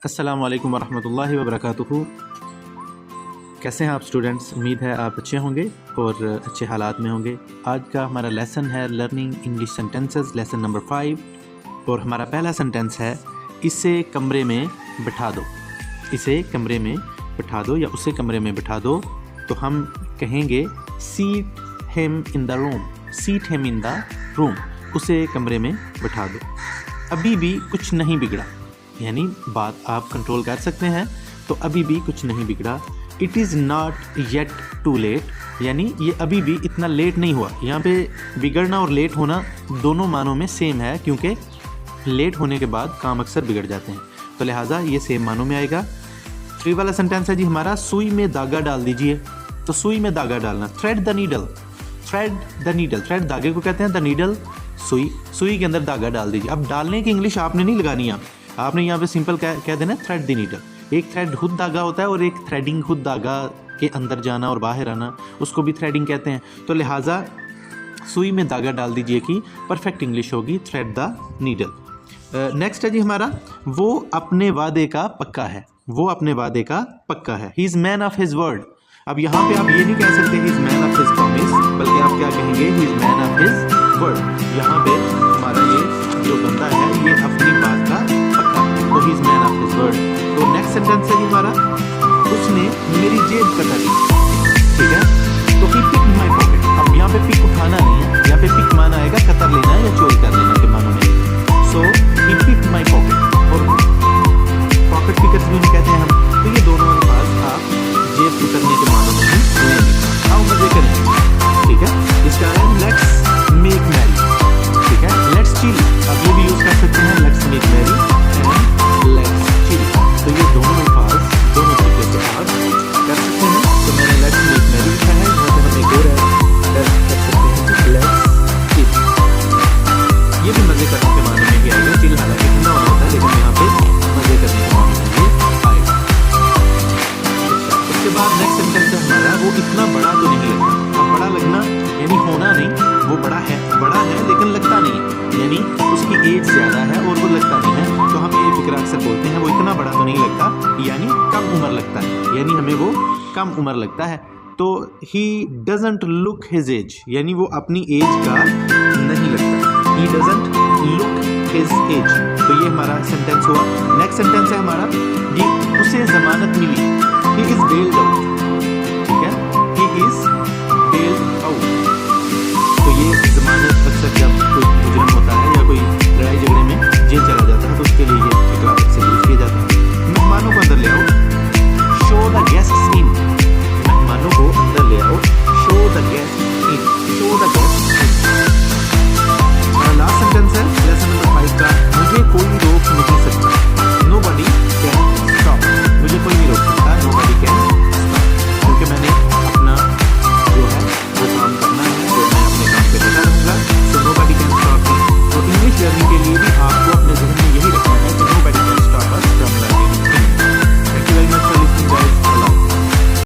अस्सलाम वालेकुम वरहमतुल्लाहि वबरकातुहू। कैसे हैं आप स्टूडेंट्स? उम्मीद है आप अच्छे होंगे और अच्छे हालात में होंगे। आज का हमारा लेसन है learning English sentences, lesson number 5। और हमारा पहला सेंटेंस है इसे कमरे में बिठा दो। इसे कमरे में बिठा दो या उसे कमरे में बिठा दो। तो हम कहेंगे seat him in the room. Seat him in the room, उसे कमरे में बिठा दो। अभी भी कुछ नहीं बिगड़ा, यानी बात आप कंट्रोल कर सकते हैं। तो अभी भी कुछ नहीं बिगड़ा। It is not yet too late, यानी ये अभी भी इतना लेट नहीं हुआ। यहाँ पे बिगड़ना और लेट होना दोनों मानों में सेम है, क्योंकि लेट होने के बाद काम अक्सर बिगड़ जाते हैं, तो लिहाजा ये सेम मानों में आएगा। 3 वाला सेंटेंस है जी हमारा, सुई में धागा डाल दीजिए। तो सुई में धागा डालना, thread the needle. Thread the needle, thread धागे को कहते हैं, द नीडल सुई। सुई के अंदर धागा डाल दीजिए। अब डालने की इंग्लिश आपने नहीं लगानी, आपने यहाँ पे सिंपल कह देना थ्रेड द नीडल। एक थ्रेड हुड धागा होता है और एक थ्रेडिंग हुड धागा के अंदर जाना और बाहर आना, उसको भी थ्रेडिंग कहते हैं। तो लिहाजा सुई में धागा डाल दीजिए कि परफेक्ट इंग्लिश होगी थ्रेड द नीडल। नेक्स्ट है जी हमारा, वो अपने वादे का पक्का है। वो अपने वादे का पक्का है। He is man of his word. अब यहाँ पे आप ये नहीं कह सकते he is man of his promise, बल्कि आप क्या कहेंगे, he is man of his word. यहाँ पे हमारा ये जो बंदा है ये अपनी बात का पक्का, तो he is man of his word. तो नेक्स्ट सेंटेंस है हमारा, उसने मेरी जेब कतर ली। ठीक है, तो ही पिक माई पॉकेट। अब यहाँ पे पिक उठाना नहीं है, यहाँ पे पिक माना आएगा कतर लेना है या चोरी कर लेना के मानों में। सो ही पिक माई पॉकेट, और पॉकेट पिकर्स भी कहते हैं हम। तो ये दोनों अल्फाज आप जेब उतरने के मानों में भी लेंगे। आओ मजे करें। ठीक है, इसका है लेट्स मेक मैरी। ठीक है, लेट्स चिल, आप ये भी यूज कर सकते हैं, let's make merry and let's chill. तो ये दोनों अल्फाज दोनों तरीके से आप कर सकते हैं। तो मैंने लेट्स मेक मैरी लिखा है, यहाँ पे हम एक और कर सकते हैं लेट्स चिल। ये भी मजे करने के माने में ही आएगा। चिल हालांकि ठंडा होना होता है, लेकिन यहाँ पे मजे करने के माने में ही आएगा। उसके बाद नेक्स्ट सेंटेंस है हमारा, वो इतना बड़ा तो नहीं लगता। अब बड़ा लगना यानी होना नहीं, वो बड़ा है लेकिन लगता नहीं है, यानी उसकी एज ज़्यादा है और वो लगता नहीं है। तो हम ये फिक्र अक्सर बोलते हैं, वो इतना बड़ा तो नहीं लगता, यानी कम उम्र लगता है, यानी हमें वो कम उम्र लगता है। तो he doesn't look his age, यानी वो अपनी एज का नहीं लगता। He doesn't look his age. तो ये हमारा सेंटेंस हुआ। नेक्स्ट सेंटेंस है हमारा, ये उसे जमानत मिली। He is बेल्ड out. ठीक है, ही इज बेल्ड आउट। तो ये जमानत अक्सर जब